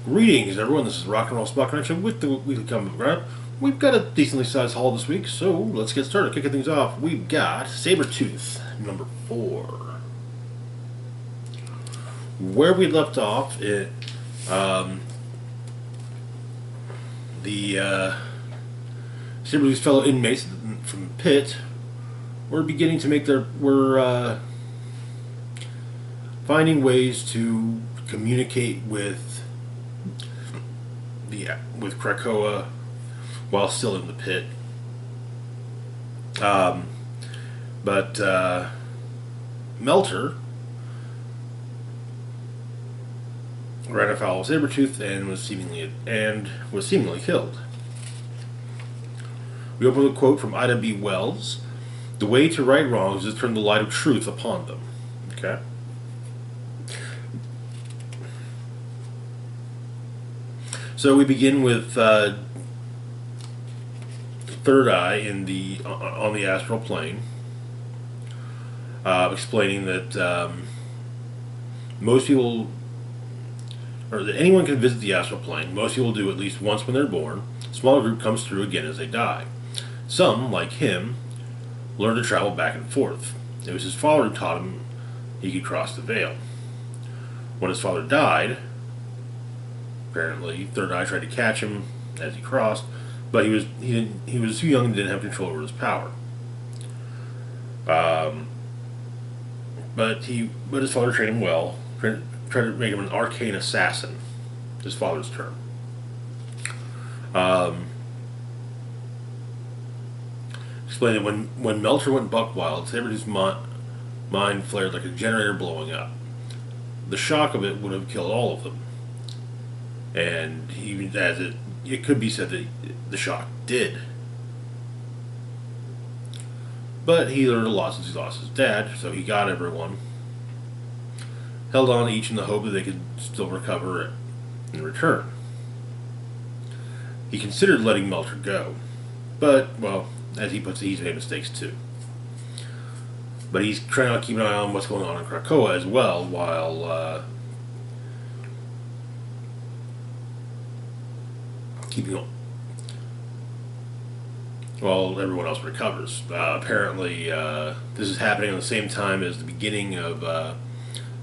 Greetings, everyone. This is Rock and Roll Spot Connection with the weekly comic book roundup. We've got a decently sized haul this week, so let's get started. Kicking things off, we've got Sabretooth, number 4. Where we left off, the Sabretooth's fellow inmates from the pit were beginning to make were finding ways to communicate with Krakoa while still in the pit. But Melter ran afoul of Sabretooth and was seemingly killed. We open with a quote from Ida B. Wells: "The way to right wrongs is to turn the light of truth upon them." Okay. So we begin with Third Eye on the astral plane, explaining that most people, or that anyone can visit the astral plane. Most people do at least once when they're born. A smaller group comes through again as they die. Some, like him, learn to travel back and forth. It was his father who taught him he could cross the veil. When his father died, apparently, Third Eye tried to catch him as he crossed, but he was too young and didn't have control over his power. But his father trained him well. Tried to make him an arcane assassin. His father's term. Explained that when Melter went buck wild, Sabretooth's mind flared like a generator blowing up. The shock of it would have killed all of them. And even as it could be said that the shock did. But he learned a lot since he lost his dad, so he got everyone. Held on to each in the hope that they could still recover in return. He considered letting Melter go. But, well, as he puts it, he's made mistakes too. But he's trying to keep an eye on what's going on in Krakoa as well, while while everyone else recovers. Apparently, this is happening at the same time as the beginning of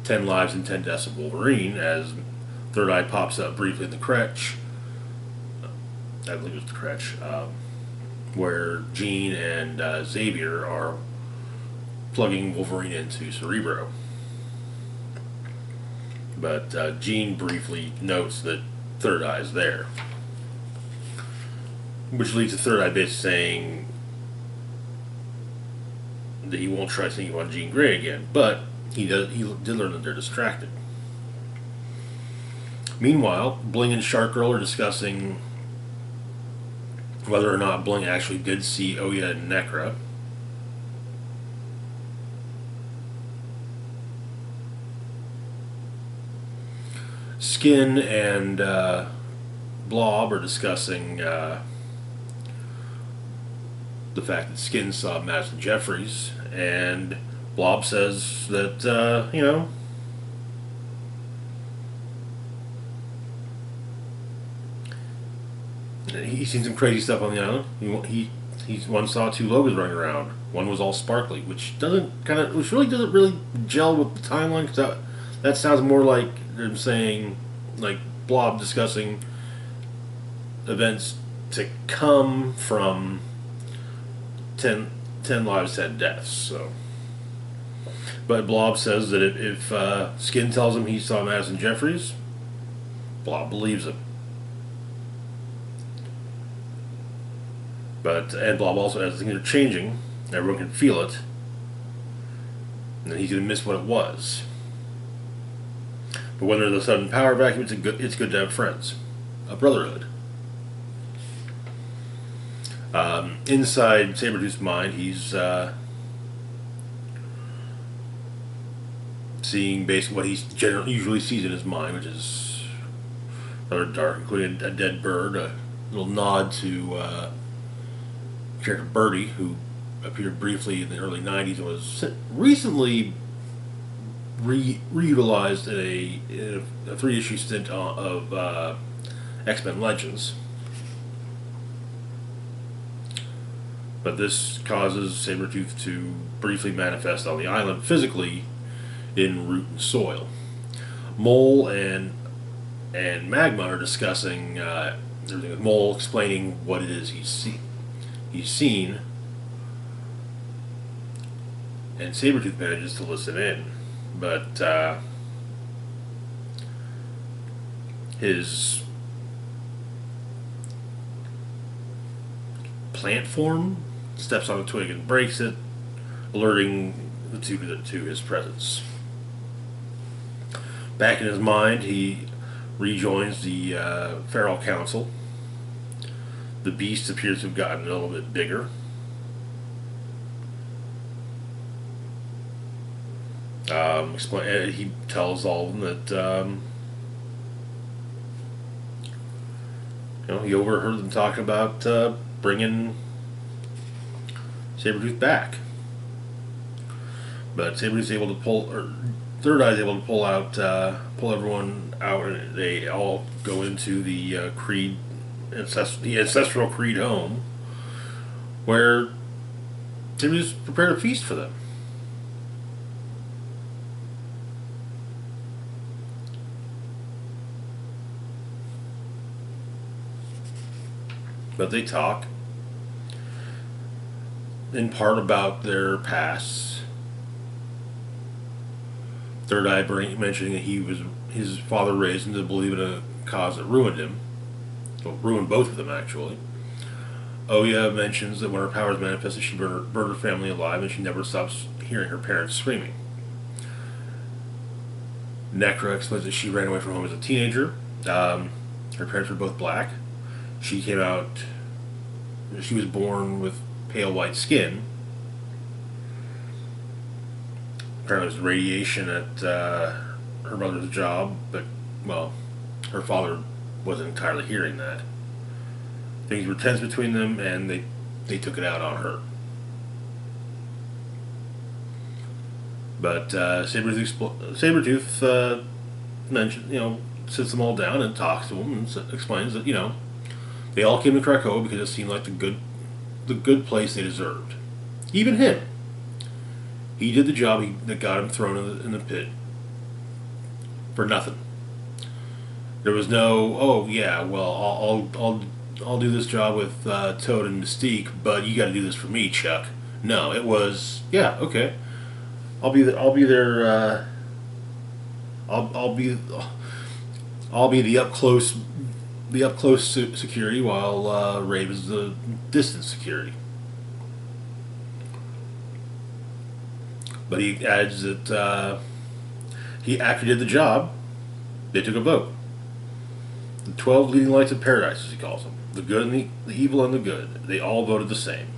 10 Lives and 10 Deaths of Wolverine, as Third Eye pops up briefly in the crutch. I believe it's the crutch, where Jean and Xavier are plugging Wolverine into Cerebro. But Jean briefly notes that Third Eye is there. Which leads to Third Eye basically saying that he won't try sneaking on Jean Grey again, but he did learn that they're distracted. Meanwhile, Bling and Shark Girl are discussing whether or not Bling actually did see Oya and Necra. Skin and Blob are discussing the fact that Skin saw Madison Jeffries, and Blob says that, he's seen some crazy stuff on the island. He once saw 2 logos running around. One was all sparkly, which really doesn't gel with the timeline, because that sounds more like them saying, like, Blob discussing events to come from 10 Lives, 10 Deaths. So, but Blob says that if Skin tells him he saw Madison Jeffries, Blob believes him. And Blob also, as things are changing, everyone can feel it, and he's going to miss what it was. But when there's a sudden power vacuum, it's good to have friends, a brotherhood. Inside Sabretooth's mind, he's seeing basically what he usually sees in his mind, which is rather dark, including a dead bird, a little nod to character Birdie, who appeared briefly in the early 90s and was recently reutilized in a 3-issue stint of X-Men Legends. But this causes Sabretooth to briefly manifest on the island physically in root and soil. Mole and Magma are discussing everything, with Mole explaining what it is he's seen, and Sabretooth manages to listen in, but his plant form steps on a twig and breaks it, alerting the two to his presence. Back in his mind, he rejoins the Feral Council. The beast appears to have gotten a little bit bigger. He tells all of them that he overheard them talk about bringing Sabretooth back. But Sabretooth's able to Third Eye's able to pull everyone out, and they all go into the ancestral Creed home, where Sabretooth's prepared a feast for them. But they talk, in part, about their pasts. Third Eye mentioning that his father raised him to believe in a cause that ruined him. Well, ruined both of them, actually. Oya mentions that when her powers manifested, she burned her family alive, and she never stops hearing her parents screaming. Necra explains that she ran away from home as a teenager. Her parents were both black. She was born with pale white skin. Apparently there was radiation at her mother's job, but, well, her father wasn't entirely hearing that. Things were tense between them, and they took it out on her. But Sabretooth sits them all down and talks to them and explains that, they all came to Krakoa because it seemed like the good place they deserved. Even him. He did the job that got him thrown in the pit for nothing. There was no, oh yeah, well I'll do this job with Toad and Mystique, but you got to do this for me, Chuck. No, it was, yeah, okay. I'll be the up close security, while Rabe is the distance security. But he adds that he actually did the job. They took a vote. The 12 leading lights of paradise, as he calls them. The good and the evil and the good. They all voted the same.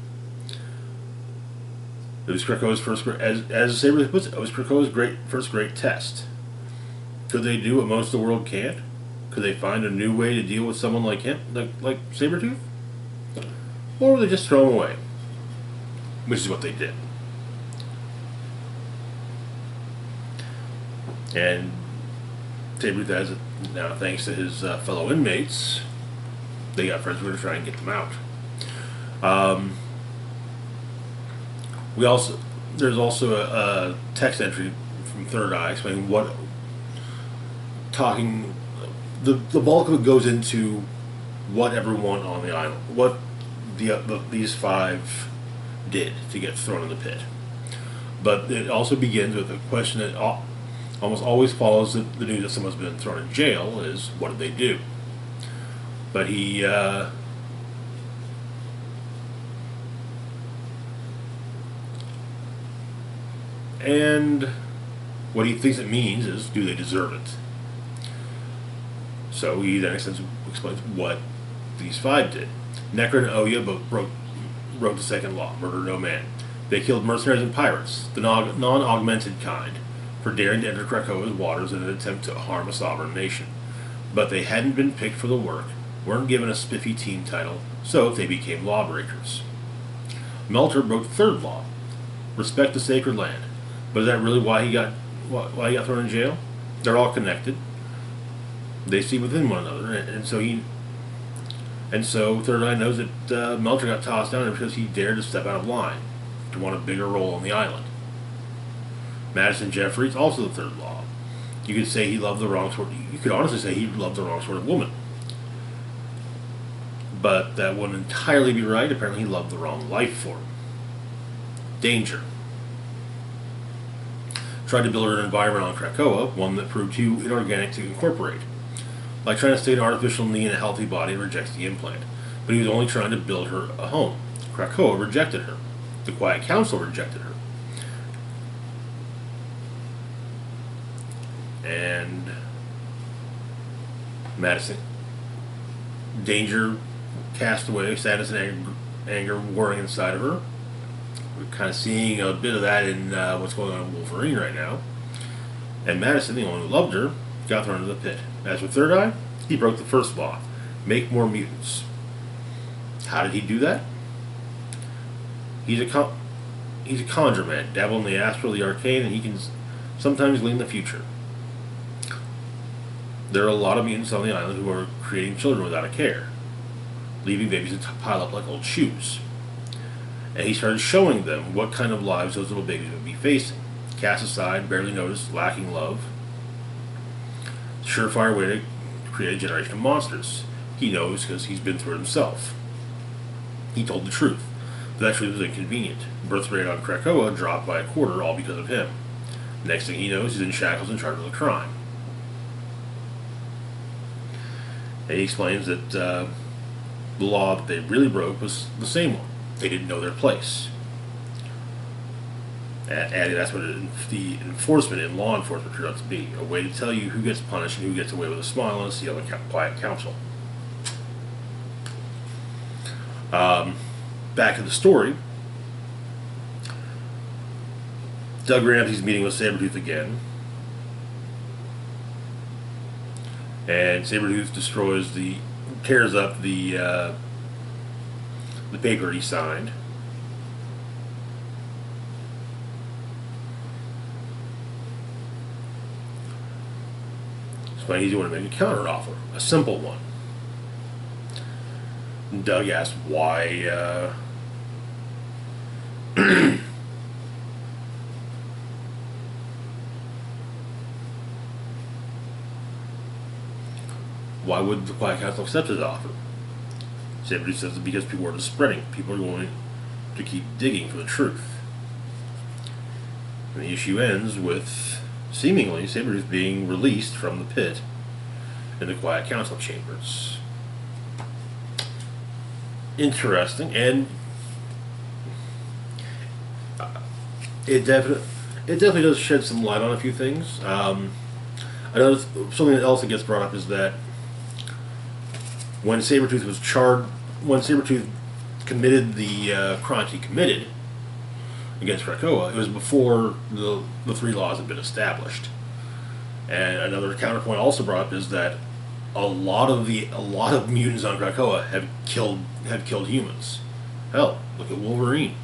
It was Krakoa's first, as Sabretooth puts it, it was Krakoa's first great test. Could they do what most of the world can't? Could they find a new way to deal with someone like him, like Sabretooth? Or would they just throw him away? Which is what they did. And Sabretooth has it now, thanks to his fellow inmates. They got friends who are going to try and get them out. There's also a text entry from Third Eye explaining the bulk of it goes into what everyone on the island, what these 5 did to get thrown in the pit. But it also begins with a question that almost always follows the news that someone's been thrown in jail, is what did they do? But he and what he thinks it means is, do they deserve it? So he then explains what these 5 did. Necra and Oya both wrote the second law, murder no man. They killed mercenaries and pirates, the non-augmented kind, for daring to enter Krakoa's waters in an attempt to harm a sovereign nation. But they hadn't been picked for the work, weren't given a spiffy team title, so they became lawbreakers. Melter broke the third law, respect the sacred land. But is that really why he got why he got thrown in jail. They're all connected. They see within one another, and so Third Eye knows that Melcher got tossed down because he dared to step out of line to want a bigger role on the island. Madison Jeffries, also the third law. You could say he loved the wrong sort. You could honestly say he loved the wrong sort of woman, but that wouldn't entirely be right. Apparently, he loved the wrong life form. Danger. Tried to build an environment on Krakoa, one that proved too inorganic to incorporate. Like trying to stick an artificial knee in a healthy body rejects the implant. But he was only trying to build her a home. Krakoa rejected her. The Quiet Council rejected her. And Madison. Danger, cast away, sadness and anger warring inside of her. We're kind of seeing a bit of that in what's going on in Wolverine right now. And Madison, the one who loved her, got thrown into the pit. As with Third Eye, he broke the first law. Make more mutants. How did he do that? He's a conjure man, dabble in the astral, the arcane, and he can sometimes glean the future. There are a lot of mutants on the island who are creating children without a care, leaving babies to pile up like old shoes. And he started showing them what kind of lives those little babies would be facing. Cast aside, barely noticed, lacking love. Surefire way to create a generation of monsters. He knows because he's been through it himself. He told the truth, but that truth was inconvenient. Birth rate on Krakoa dropped by a quarter, all because of him. Next thing he knows, he's in shackles in charge of the crime. And he explains that the law that they really broke was the same one. They didn't know their place. And that's what the enforcement in law enforcement turned out to be. A way to tell you who gets punished and who gets away with a smile and a seal of the Quiet Council. Back to the story. Doug Ramsey's meeting with Sabretooth again. And Sabretooth tears up the paper he signed. So he's going to make a counter offer, a simple one. And Doug asked why. Why would the Quiet Council accept his offer? Sabretooth says because people are spreading. People are going to keep digging for the truth. And the issue ends with, seemingly, Sabretooth being released from the pit in the Quiet Council chambers. Interesting, and it definitely does shed some light on a few things. I know something else that gets brought up is that when Sabretooth was charged, when Sabretooth committed the crimes he committed against Krakoa, it was before the three laws had been established. And another counterpoint also brought up is that a lot of mutants on Krakoa have killed humans. Hell, look at Wolverine.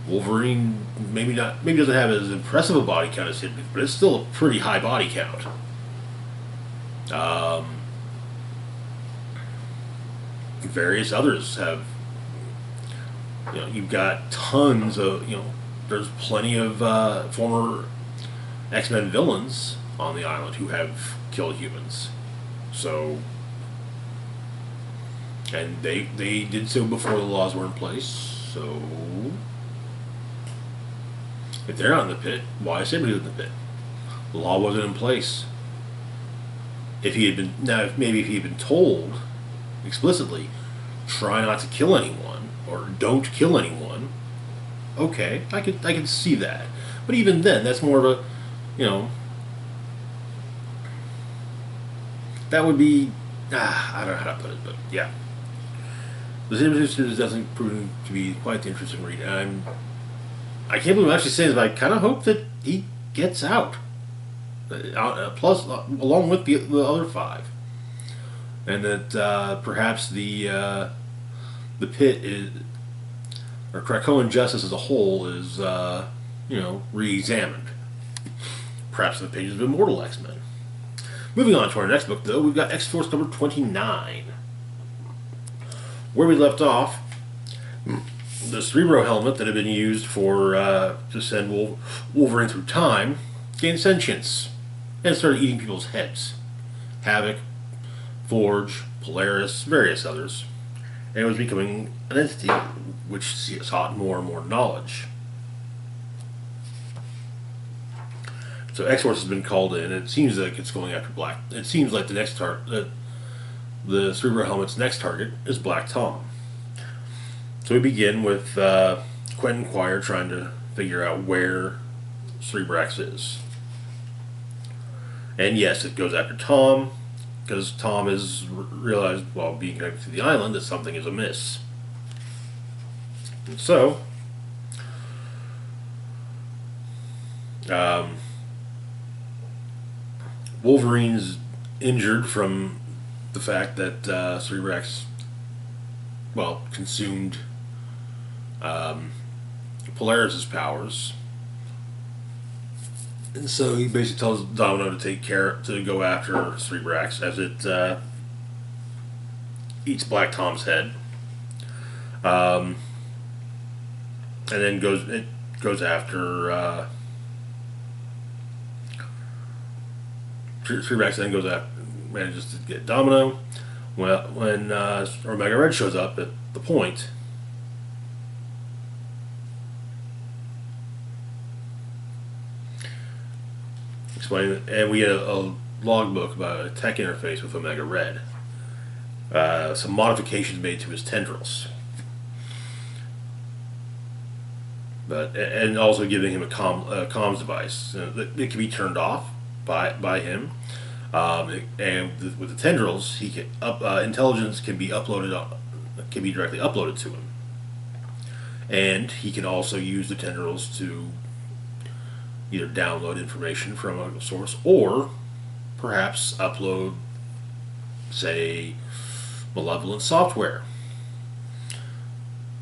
Wolverine maybe doesn't have as impressive a body count as Sabretooth, but it's still a pretty high body count. Various others have, you've got tons of, there's plenty of former X-Men villains on the island who have killed humans. So, and they did so before the laws were in place. So, if they're not in the pit, why is Sabretooth in the pit? The law wasn't in place. If he had been, maybe if he had been told explicitly, try not to kill anyone, or don't kill anyone, okay, I could see that. But even then, that's more of a, that would be, I don't know how to put it, but yeah. The Sabretooth series doesn't prove to be quite the interesting read. I can't believe I'm actually saying this, but I kind of hope that he gets out. Plus, along with the other five. And that perhaps the pit is, or Krakoan justice as a whole is, re-examined. perhaps in the pages of Immortal X-Men. Moving on to our next book, though, we've got X-Force number 29. Where we left off, the Cerebro helmet that had been used for to send Wolverine through time gained sentience and started eating people's heads. Havoc, Forge, Polaris, various others. And it was becoming an entity which sought more and more knowledge. So X-Force has been called in, and it seems like it's going after Black. It seems like the Cerebro helmet's next target is Black Tom. So we begin with Quentin Quire trying to figure out where Cerebrax is. And yes, it goes after Tom, because Tom has realized while being connected to the island that something is amiss. And so, Wolverine's injured from the fact that Cerebrax, consumed Polaris' powers. And so he basically tells Domino to go after Cerebrax as it eats Black Tom's head. And then goes after Cerebrax. Then manages to get Domino. When Omega Red shows up at the point, and we had a logbook about a tech interface with Omega Red. Some modifications made to his tendrils, and also giving him a comms device that can be turned off by him. And with the tendrils, he can intelligence can be directly uploaded to him, and he can also use the tendrils to either download information from a source or perhaps upload, say, malevolent software.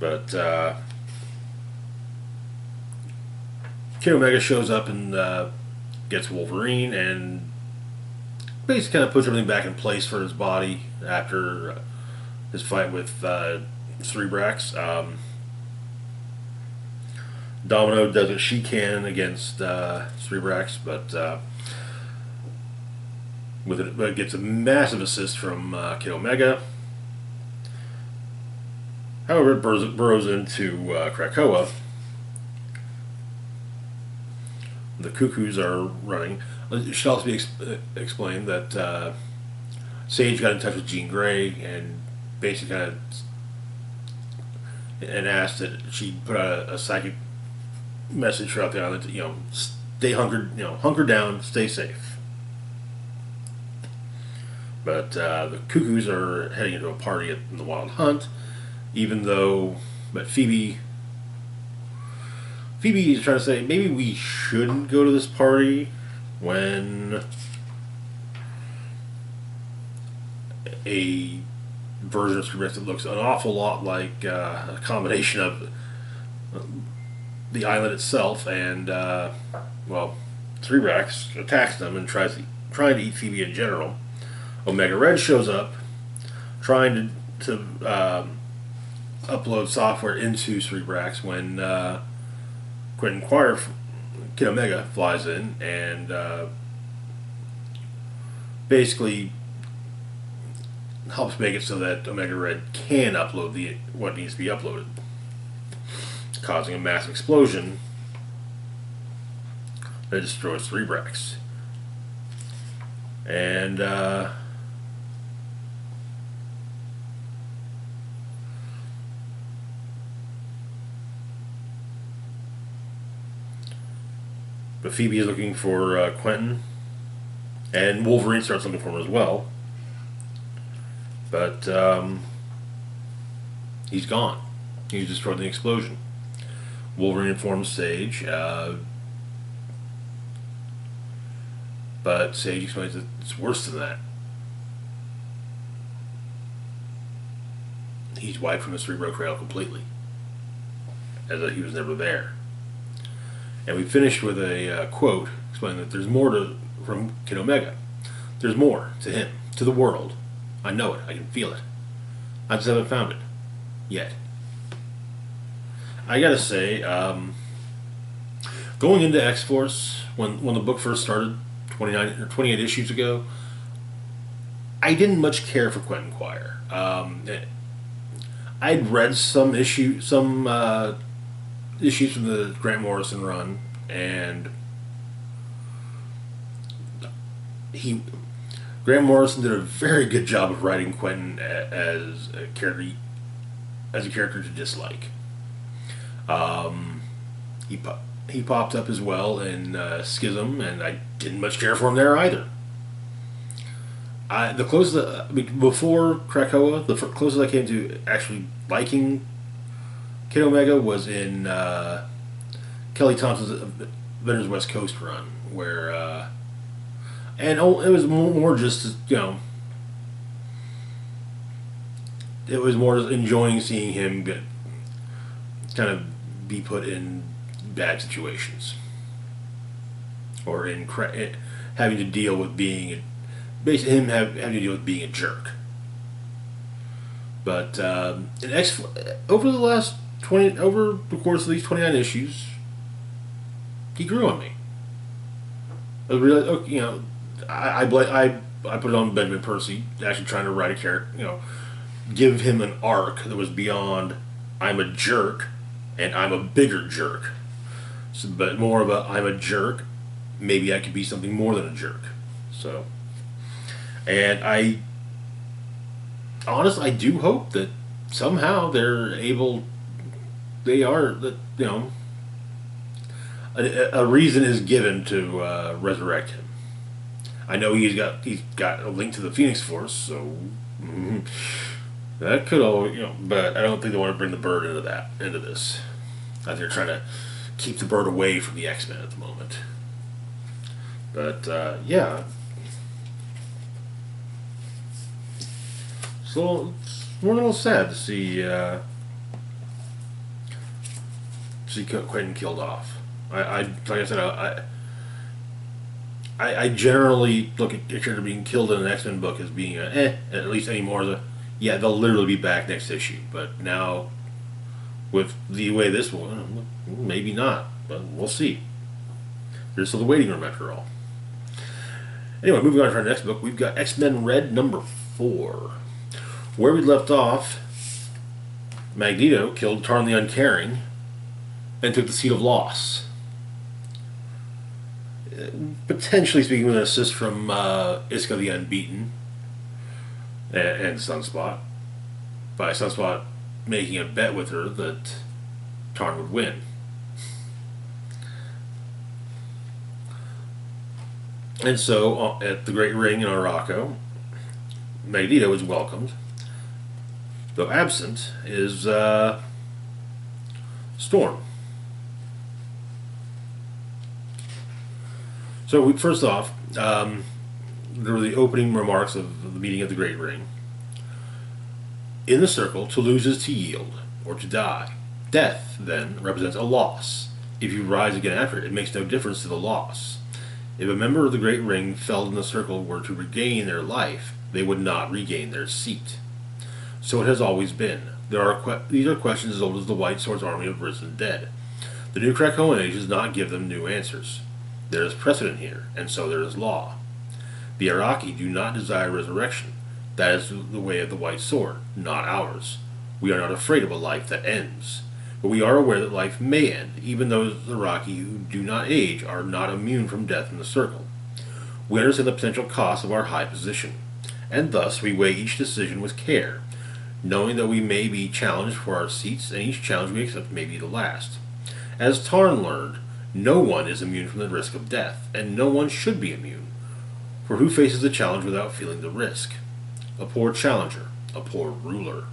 But Kid Omega shows up and gets Wolverine and basically kind of puts everything back in place for his body after his fight with Cerebrax. Domino does what she can against Cerebrax, but gets a massive assist from Kid Omega. However, it burrows into Krakoa. The Cuckoos are running. It should also be explained that Sage got in touch with Jean Grey and basically asked that she put out a psychic message throughout the island to, stay hunker down, stay safe. But the Cuckoos are heading into a party in the Wild Hunt, but Phoebe is trying to say maybe we shouldn't go to this party when a version of Cerebrax that looks an awful lot like a combination of the island itself and Cerebrax attacks them and trying to eat Phoebe in general. Omega Red shows up trying to upload software into Cerebrax when Quentin Quire, Kid Omega, flies in and basically helps make it so that Omega Red can upload what needs to be uploaded, causing a massive explosion that destroys Cerebrax. And but Phoebe is looking for Quentin, and Wolverine starts looking for him as well. But he's gone. He's destroyed in the explosion. Wolverine informs Sage, but Sage explains that it's worse than that. He's wiped from the Cerebro Cradle completely, as though he was never there. And we finished with a quote explaining that there's more from Kid Omega. There's more to him, to the world. I know it. I can feel it. I just haven't found it yet. I gotta say, going into X-Force, when the book first started, 29 or 28 issues ago, I didn't much care for Quentin Quire. I'd read some issues from the Grant Morrison run, and Grant Morrison did a very good job of writing Quentin as a character to dislike. He popped up as well in Schism, and I didn't much care for him there either. Before Krakoa, the closest I came to actually liking Kid Omega was in Kelly Thompson's Avengers West Coast run, where it was more just it was more enjoying seeing him kind of be put in bad situations, or in having to deal with being basically him having to deal with being a jerk. But over the course of these 29 issues, he grew on me. I really, I put it on Benjamin Percy actually trying to write a character, give him an arc that was beyond I'm a jerk and I'm a bigger jerk. So, but more of a I'm a jerk, maybe I could be something more than a jerk. So, and I do hope that somehow a reason is given to resurrect him. I know he's got a link to the Phoenix Force, so that could all but I don't think they want to bring the Bird into this. I think they're trying to keep the Bird away from the X-Men at the moment. But yeah, so it's more than a little sad to see Quentin killed off. Like I said, I generally look at a character being killed in an X-Men book as being at least anymore. They'll literally be back next issue. But now, with the way this one, maybe not. But we'll see. There's still the waiting room after all. Anyway, moving on to our next book, we've got X-Men Red number 4. Where we left off, Magneto killed Tarn the Uncaring and took the seat of loss. Potentially speaking with an assist from Iska the Unbeaten and Sunspot, by Sunspot making a bet with her that Tarn would win. And so, at the Great Ring in Arakko, Magneto is welcomed. Though absent is Storm. So first off, there were the opening remarks of the meeting at the Great Ring. In the circle, to lose is to yield, or to die. Death, then, represents a loss. If you rise again after it, it makes no difference to the loss. If a member of the Great Ring felled in the circle were to regain their life, they would not regain their seat. So it has always been. These are questions as old as the White Sword's army of risen dead. The new Krakoan age does not give them new answers. There is precedent here, and so there is law. The Araki do not desire resurrection. That is the way of the White Sword, not ours. We are not afraid of a life that ends. But we are aware that life may end, even those Araki who do not age are not immune from death in the circle. We understand the potential cost of our high position, and thus we weigh each decision with care, knowing that we may be challenged for our seats, and each challenge we accept may be the last. As Tarn learned, no one is immune from the risk of death, and no one should be immune. For who faces the challenge without feeling the risk? A poor challenger, a poor ruler.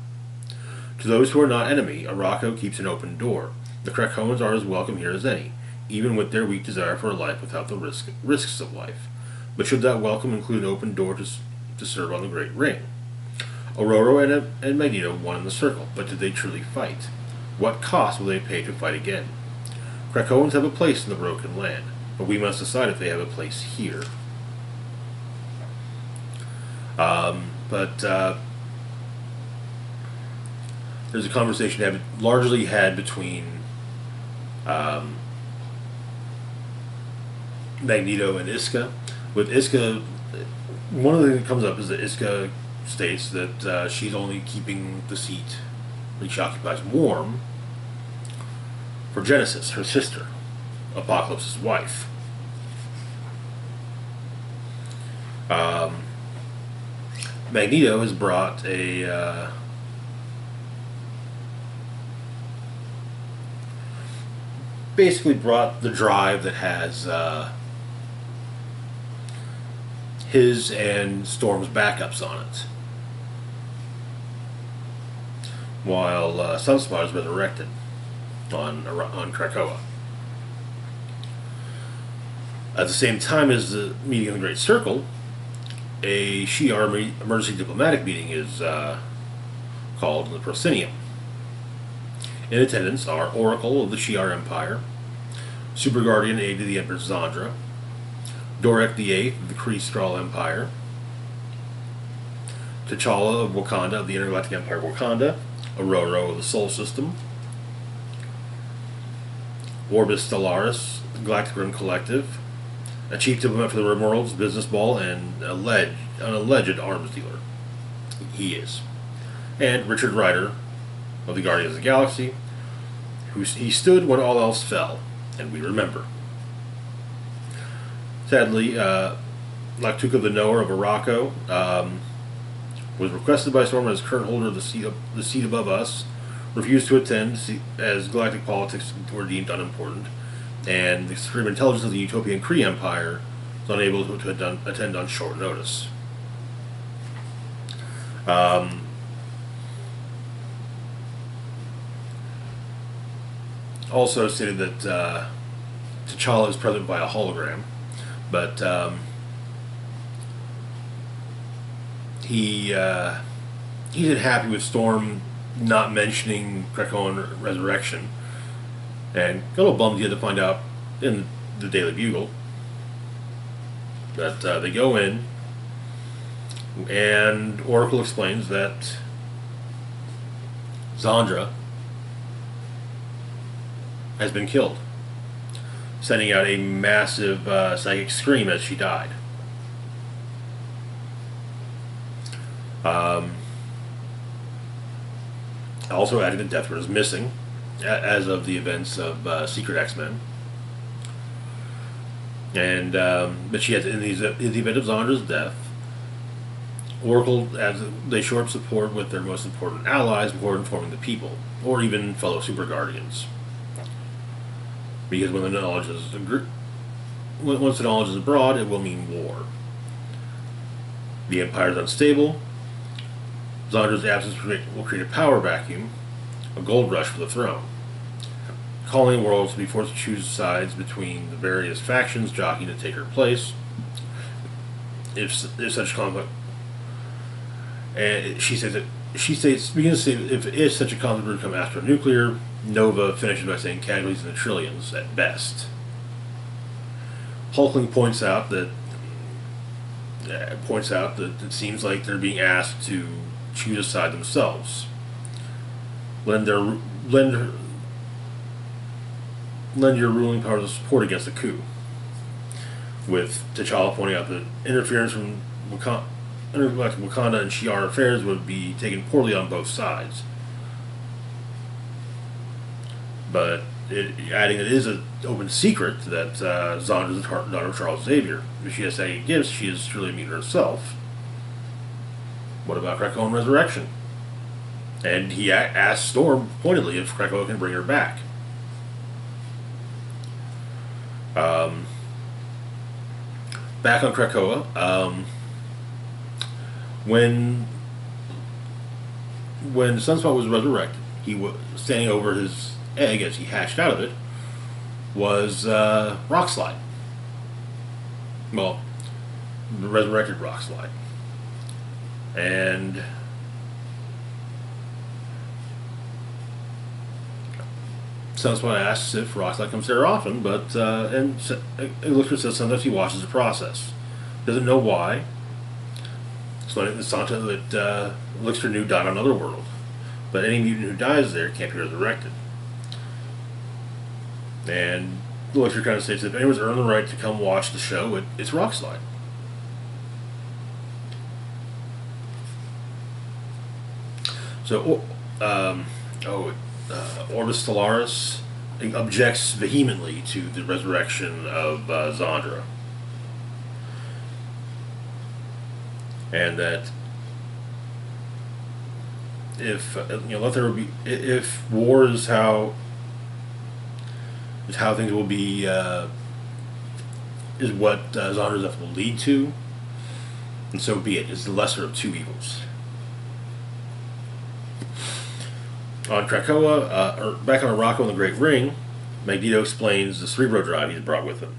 To those who are not enemy, Arakko keeps an open door. The Krakoans are as welcome here as any, even with their weak desire for a life without the risks of life. But should that welcome include an open door to serve on the Great Ring? Aurora and Magneto won in the circle, but did they truly fight? What cost will they pay to fight again? Krakoans have a place in the Broken Land, but we must decide if they have a place here. But there's a conversation largely had between Magneto and Iska. With Iska, one of the things that comes up is that Iska states that she's only keeping the seat that she occupies warm for Genesis, her sister, Apocalypse's wife. Magneto has brought basically brought the drive that has his and Storm's backups on it, while Sunspot is resurrected on Krakoa. At the same time as the meeting of the Great Circle, a Shi'ar emergency diplomatic meeting is called in the Proscenium. In attendance are Oracle of the Shi'ar Empire, Super Guardian aide to the Empress Zandra, Dorek the Eighth of the Kree Skrull Empire, T'Challa of Wakanda of the Intergalactic Empire of Wakanda, Ororo of the Sol System, Orbis Stellaris, the Galactic Rim Collective, a chief diplomat for the Rimworld's Business Ball, and an alleged arms dealer. He is. And Richard Rider of the Guardians of the Galaxy, he stood when all else fell, and we remember. Sadly, Laktuka the Knower of Araco was requested by Storm as current holder of the seat above us, refused to attend as galactic politics were deemed unimportant, and the Supreme Intelligence of the Utopian Kree Empire was unable to attend on short notice. Also stated that T'Challa is present by a hologram, but he's unhappy with Storm not mentioning Krakoan resurrection, and got a little bummed he had to find out in the Daily Bugle. But they go in, and Oracle explains that Zandra has been killed, sending out a massive psychic scream as she died. Also adding that Deathbird is missing, as of the events of Secret X-Men. And but she has, in the event of Zandra's death, Oracle, as they show up support with their most important allies before informing the people, or even fellow Super Guardians. Because when the knowledge is once the knowledge is abroad, it will mean war. The Empire is unstable. Zandra's absence will create a power vacuum, a gold rush for the throne, calling the world to be forced to choose sides between the various factions jockeying to take her place. If such conflict, and she states, begins to say, if such a conflict were to become astronuclear, Nova finishes by saying casualties in the trillions at best. Hulkling points out that it seems like they're being asked to choose a side themselves. Lend your ruling powers of support against a coup. With T'Challa pointing out that interference from Wakanda and Shi'ar affairs would be taken poorly on both sides. But adding it is an open secret that Zandra is the daughter of Charles Xavier. If she has any gifts, she is truly a mutant herself. What about Krakoan resurrection? And he asks Storm pointedly if Krakoa can bring her back. Back on Krakoa, when Sunspot was resurrected, he was standing over his egg as he hatched out of it was Rockslide. Well, the resurrected Rockslide. And Sunspot asks if Rockslide comes there often, but Elixir says sometimes he watches the process. Doesn't know why. Explaining to Santa that Elixir knew died on another world, but any mutant who dies there can't be resurrected. And Elixir kind of states that if anyone's earned the right to come watch the show, it's Rockslide. So, Orbis Stellaris objects vehemently to the resurrection of Zandra. And that if if war is how things will be, is what Zandra's death will lead to, and so be it. It's the lesser of two evils. On Krakoa, or back on Arako in the Great Ring, Magneto explains the Cerebro drive he's brought with him,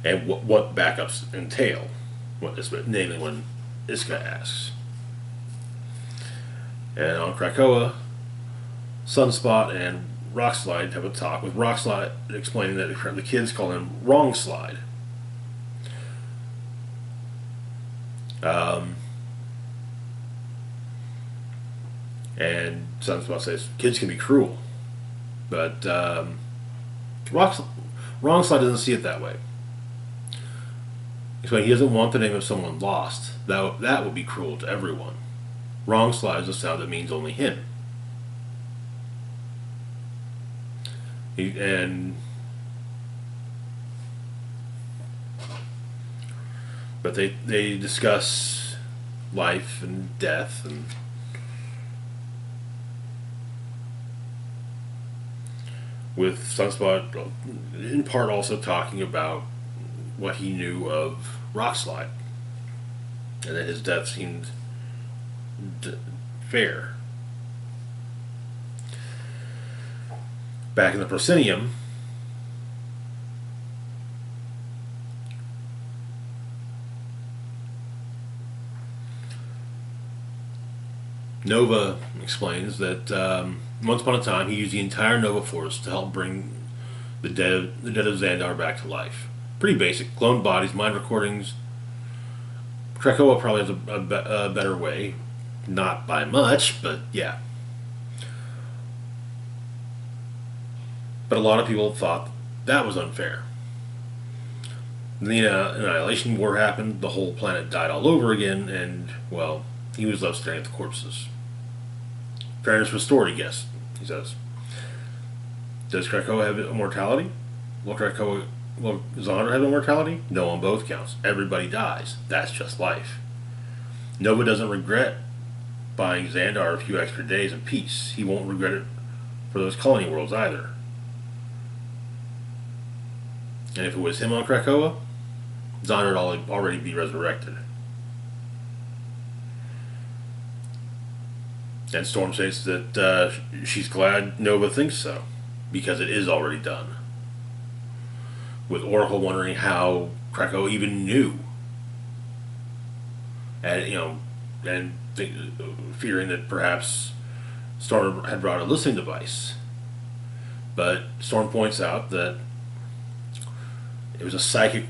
and what backups entail. Namely, when Iska asks. And on Krakoa, Sunspot and Rockslide have a talk, with Rockslide explaining that the kids call him Wrong Slide. And Sunspot says kids can be cruel, but Wrong Slide doesn't see it that way. Explaining he doesn't want the name of someone lost. That would be cruel to everyone. Wrong Slide is a sound that means only him. But they discuss life and death, and with Sunspot in part also talking about what he knew of Rockslide, and that his death seemed fair. Back in the proscenium, Nova explains that once upon a time he used the entire Nova Force to help bring the dead of Xandar back to life. Pretty basic. Cloned bodies, mind recordings. Krakoa probably has a better way. Not by much, but yeah. But a lot of people thought that was unfair. The Annihilation War happened, the whole planet died all over again, and, well, he was left staring at the corpses. Fairness restored, he says. Does Krakoa have immortality? Will Xandar have immortality? No, on both counts. Everybody dies. That's just life. Nova doesn't regret buying Xandar a few extra days of peace. He won't regret it for those colony worlds either. And if it was him on Krakoa, Xandar would already be resurrected. And Storm states that she's glad Nova thinks so, because it is already done. With Oracle wondering how Krakoa even knew, and fearing that perhaps Storm had brought a listening device. But Storm points out that it was a psychic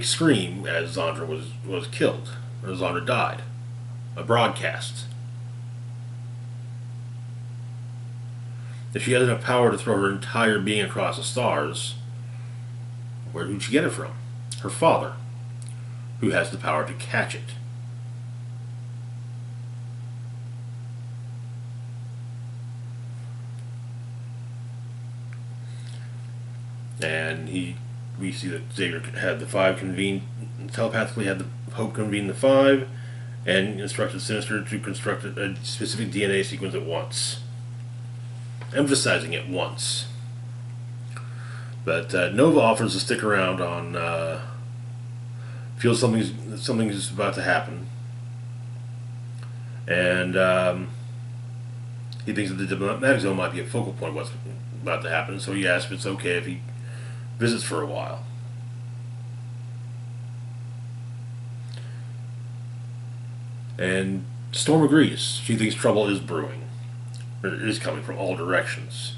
scream as Zandra was killed, or Zandra died, a broadcast. If she had enough power to throw her entire being across the stars, where did she get it from? Her father, who has the power to catch it. And we see that Xavier had the five telepathically had the Hope convene the five, and instructed Sinister to construct a specific DNA sequence at once. Emphasizing it once. But Nova offers to stick around on feels something's about to happen, and he thinks that the diplomatic zone might be a focal point of what's about to happen. So he asks if it's okay if he visits for a while. And Storm agrees. She thinks trouble is brewing. It is coming from all directions.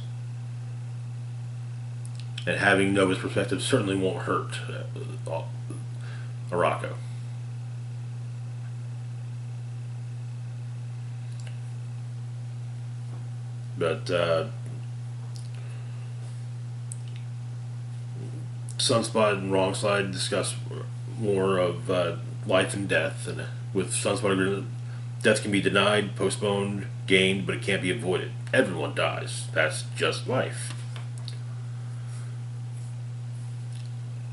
And having Nova's perspective certainly won't hurt Arakko. But Sunspot and Wrongslide discuss more of life and death, and with Sunspot agreeing death can be denied, postponed, gained, but it can't be avoided. Everyone dies. That's just life.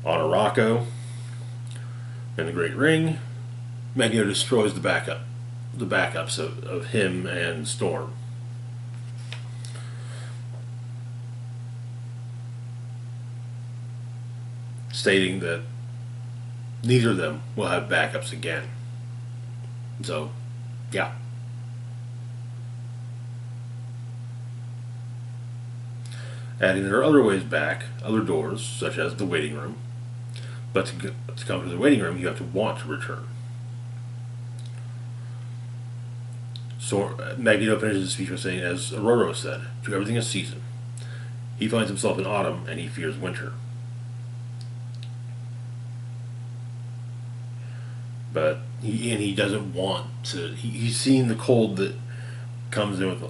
On Arakko and the Great Ring, Magneto destroys the backups of him and Storm. Stating that neither of them will have backups again. So, yeah. Adding there are other ways back, other doors, such as the waiting room. But to come to the waiting room, you have to want to return. So Magneto finishes his speech by saying, as Aurora said, to everything a season. He finds himself in autumn, and he fears winter. But he doesn't want to. He's seen the cold that comes in with.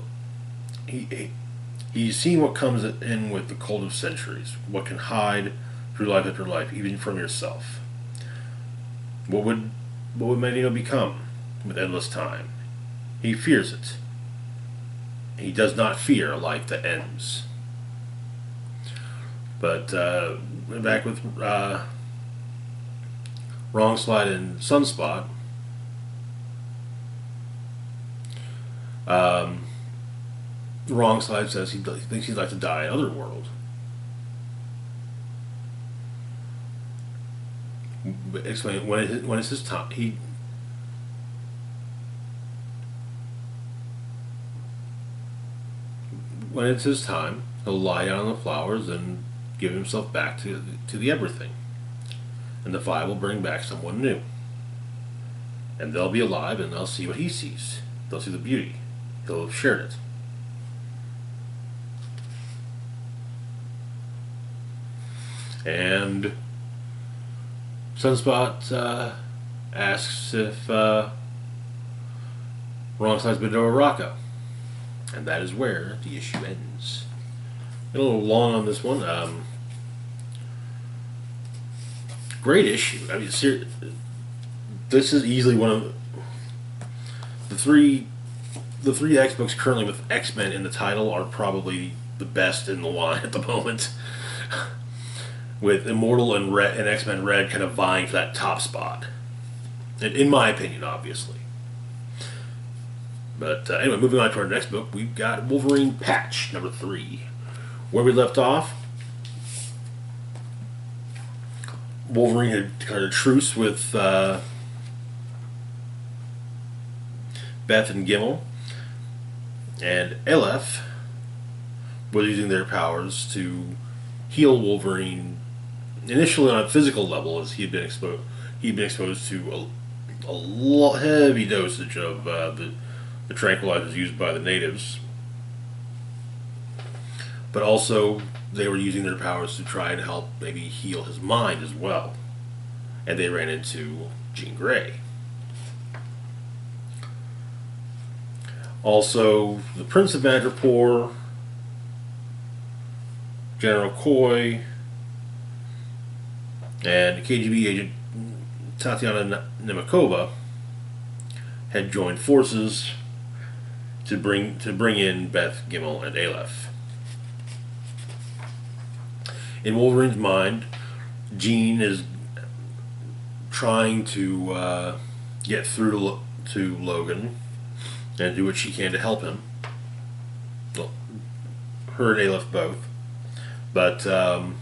He's seen what comes in with the cold of centuries. What can hide through life after life, even from yourself. What would Magneto become with endless time? He fears it. He does not fear a life that ends. But back with Wrongslide and Sunspot. Wrongslide says he thinks he'd like to die in Otherworld. Explain when it's his time. When it's his time, he'll lie down on the flowers and give himself back to the everything. And the Five will bring back someone new. And they'll be alive and they'll see what he sees. They'll see the beauty. He'll have shared it. And Sunspot asks if Wrongside's been to Arakko. And that is where the issue ends. A little long on this one. Great issue. I mean, this is easily one of the three X books currently with X-Men in the title are probably the best in the line at the moment. With Immortal and X-Men Red kind of vying for that top spot. In my opinion, obviously. But anyway, moving on to our next book, we've got Wolverine Patch, number 3. Where we left off, Wolverine had declared a truce with Beth and Gimel, and Aleph was using their powers to heal Wolverine initially on a physical level, as he'd been exposed to a heavy dosage of the tranquilizers used by the natives. But also, they were using their powers to try and help maybe heal his mind as well. And they ran into Jean Grey. Also, the Prince of Madripoor, General Coy, and KGB agent Tatiana Nemakova had joined forces to bring in Beth, Gimel, and Aleph. In Wolverine's mind, Jean is trying to get through to Logan and do what she can to help him. Well, her and Aleph both. But the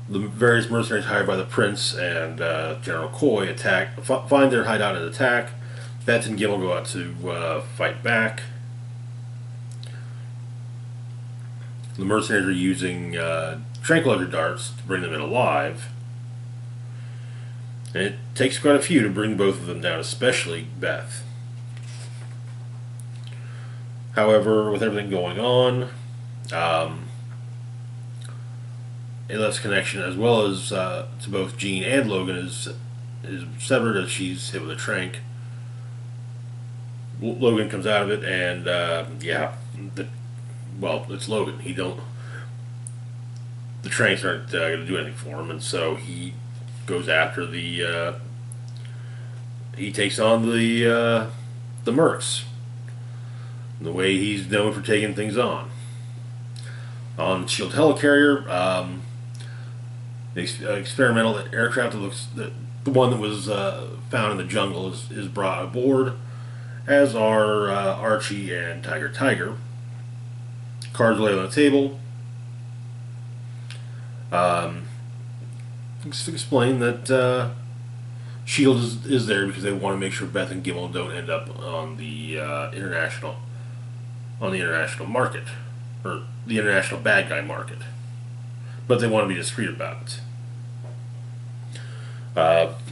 various mercenaries hired by the Prince and General Coy find their hideout and attack. Beth and Gimel go out to fight back. The mercenaries are using tranquilizer darts to bring them in alive. And it takes quite a few to bring both of them down, especially Beth. However, with everything going on, um, Alep's connection, as well as to both Jean and Logan, is severed as she's hit with a trank. Logan comes out of it, and it's Logan. The tranks aren't going to do anything for him, and so he goes after he takes on the Mercs, the way he's known for taking things on. On Shield Helicarrier, the experimental aircraft that looks the one that was found in the jungle is brought aboard, as are Archie and Tiger. Cards laid on the table. Explain that Shield is there because they want to make sure Beth and Gimel don't end up on the international market, or the international bad guy market, but they want to be discreet about it.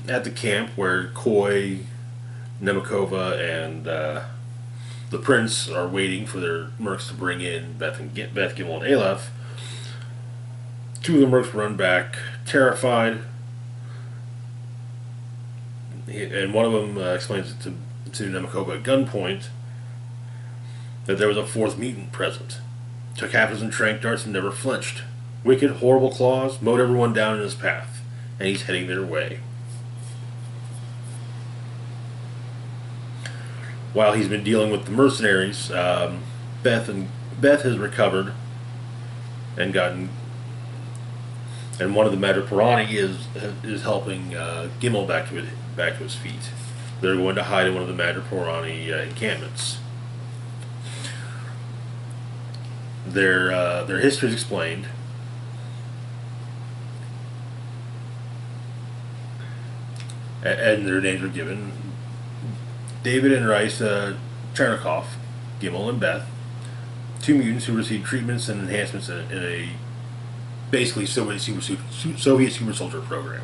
At the camp where Coy, Nemikova, and the Prince are waiting for their mercs to bring in Beth, Gimel, and Aleph, two of the mercs run back, terrified, and one of them explains it to Nemikova at gunpoint that there was a fourth mutant present. Took half a dozen trank darts and never flinched. Wicked, horrible claws mowed everyone down in his path, and he's heading their way. While he's been dealing with the mercenaries, Beth has recovered and one of the Madriporani is helping Gimel back to his feet. They're going to hide in one of the Madriporani encampments. Their history is explained. And their names are given. David and Rice Chernikov, Gimel, and Beth, two mutants who received treatments and enhancements in a basically Soviet super soldier program.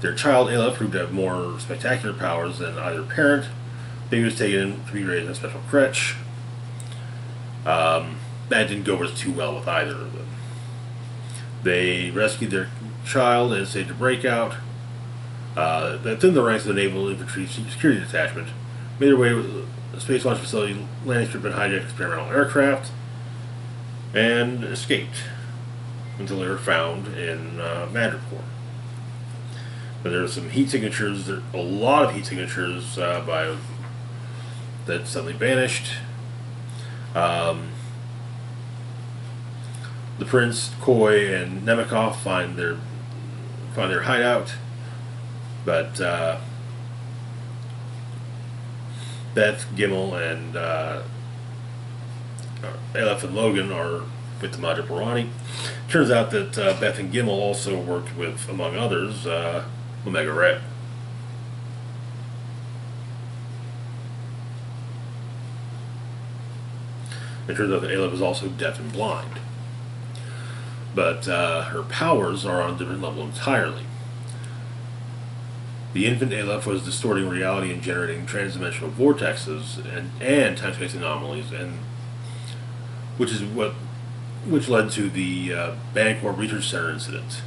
Their child Aleph proved to have more spectacular powers than either parent. Baby was taken to be raised in a special crèche. That didn't go over too well with either of them. They rescued their child and staged a breakout. Within the ranks of the Naval Infantry Security Detachment, made their way to the Space Launch Facility, landing strip, and hijacked experimental aircraft, and escaped until they were found in Madripoor. But there are some heat signatures, a lot of heat signatures that suddenly vanished. The Prince, Coy, and Nemikov find their hideout. But Beth, Gimel, and Aleph and Logan are with the Madriporani. Turns out that Beth and Gimel also worked with, among others, Omega Red. It turns out that Aleph is also deaf and blind. But her powers are on a different level entirely. The infant Aleph was distorting reality and generating transdimensional vortexes and time-space anomalies, and which led to the Bancorp Research Center incident.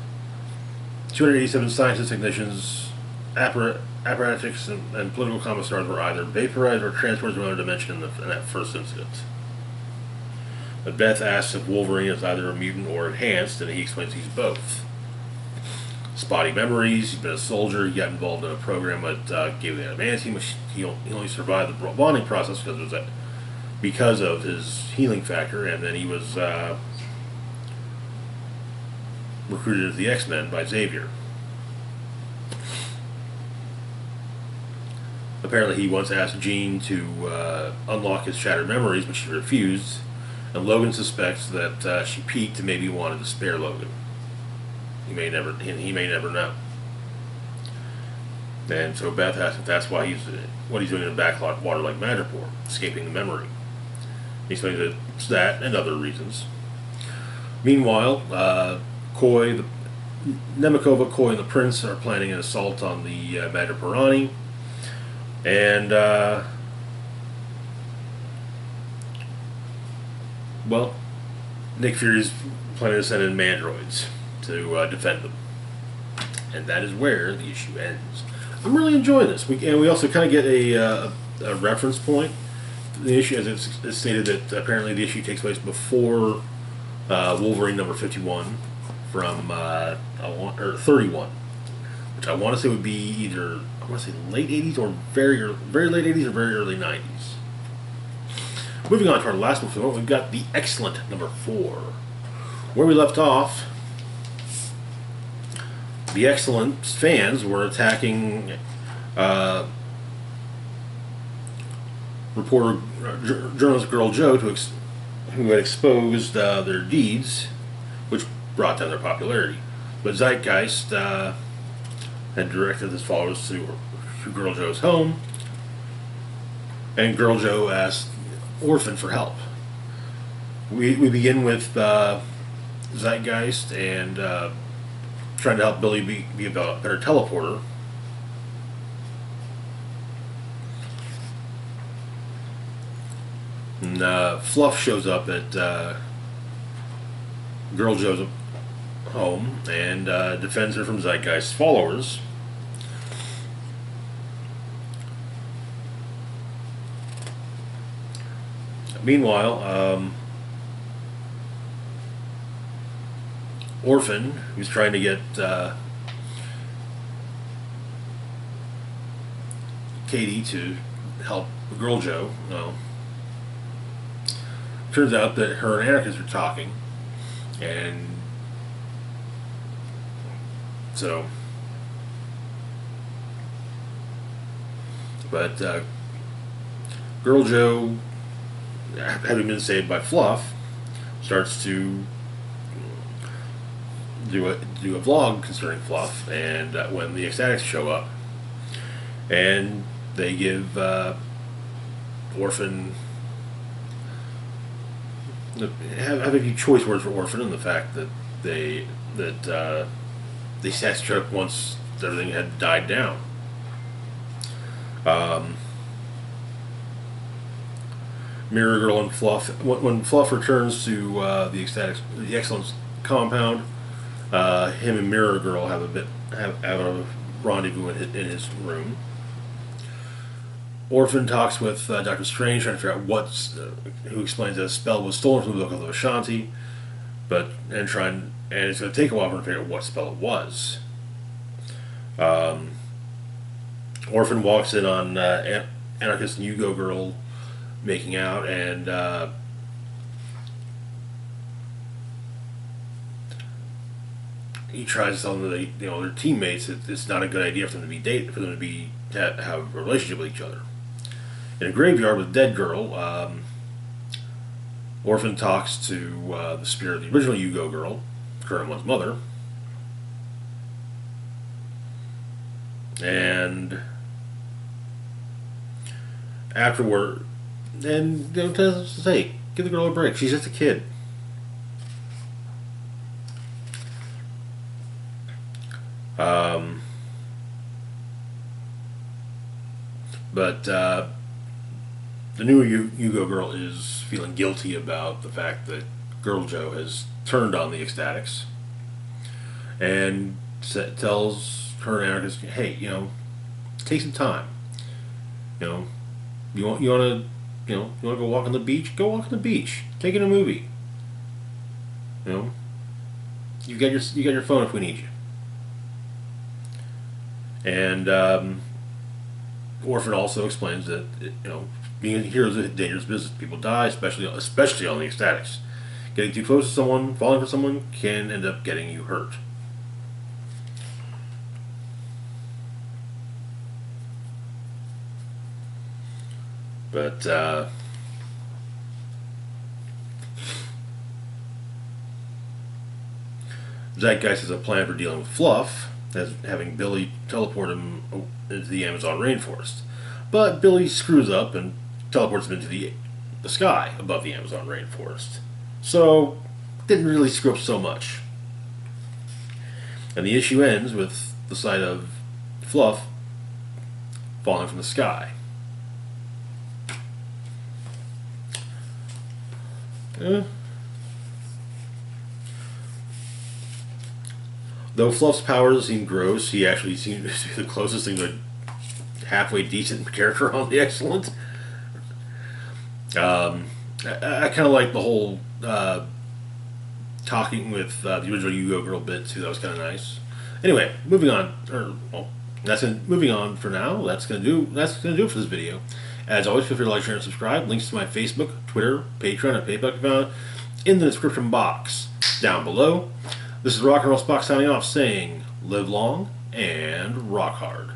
287 scientists, technicians, apparatchiks, and political commissars were either vaporized or transported to another dimension in that first incident. But Beth asks if Wolverine is either a mutant or enhanced, and he explains he's both. Spotty memories, he's been a soldier, he got involved in a program that gave the adamantium, which he only survived the bonding process because of his healing factor, and then he was recruited as the X-Men by Xavier. Apparently he once asked Jean to unlock his shattered memories, but she refused, and Logan suspects that she peeked and maybe wanted to spare Logan. He may never know. And so Beth asks if that's why what he's doing in a backwater like Madripoor, escaping the memory. He explains that it's that and other reasons. Meanwhile, Nemikova, Coy, and the Prince are planning an assault on the Madriporani, and Well, Nick Fury's planning to send in Mandroids to defend them, and that is where the issue ends. I'm really enjoying this. We also kind of get a reference point. The issue, as it's stated, that apparently the issue takes place before Wolverine number 51 from or 31, which I want to say would be either late 80s or very late 80s or very early 90s. Moving on to our last one, we've got the X-Cellent number 4. Where we left off, the X-Cellent fans were attacking journalist Girl Jo, who had exposed their deeds, which brought down their popularity. But Zeitgeist had directed his followers to Girl Jo's home, and Girl Jo asked Orphan for help. We begin with Zeitgeist and trying to help Billy be a better teleporter. And Fluff shows up at Girl Jo's home and defends her from Zeitgeist's followers. Meanwhile, Orphan, who's trying to get Katie to help Girl Jo, turns out that her and Anarchist are talking, and so, but Girl Jo, having been saved by Fluff, starts to do a vlog concerning Fluff, and when the X-Statix show up, and they give Orphan have a few choice words for Orphan, and the fact that they snatched her up once everything had died down. Mirror Girl and Fluff. When Fluff returns to the X-Cellent's compound, him and Mirror Girl have a rendezvous in his room. Orphan talks with Dr. Strange, trying to figure out who explains that a spell was stolen from the Book of the Ashanti, and it's going to take a while for him to figure out what spell it was. Orphan walks in on Anarchist and Hugo Girl making out, and he tries to tell them that their teammates that it's not a good idea for them to have a relationship with each other. In a graveyard with a dead girl, Orphan talks to the spirit of the original Hugo Girl, current one's mother, and afterward, and tells us to say, give the girl a break. She's just a kid. But the new Hugo Girl is feeling guilty about the fact that Girl Jo has turned on the X-Statix, and tells her and Anarchist, hey, take some time. You want to go walk on the beach? Go walk on the beach. Take in a movie. You got your phone if we need you. And Orphan also explains that being a hero is a dangerous business. People die, especially on the X-Statix. Getting too close to someone, falling for someone, can end up getting you hurt. But Zeitgeist has a plan for dealing with Fluff, as having Billy teleport him into the Amazon rainforest. But Billy screws up and teleports him into the sky above the Amazon rainforest. So, didn't really screw up so much. And the issue ends with the sight of Fluff falling from the sky. Though Fluff's powers seem gross, he actually seems to be the closest thing to a halfway decent character on the X-Cellent. I kind of like the whole talking with the original Yu-Gi-Oh girl bit too. That was kind of nice. Anyway, moving on. Moving on for now. That's gonna do it for this video. As always, feel free to like, share, and subscribe. Links to my Facebook, Twitter, Patreon, and PayPal account in the description box down below. This is Rock and Roll Spock signing off, saying live long and rock hard.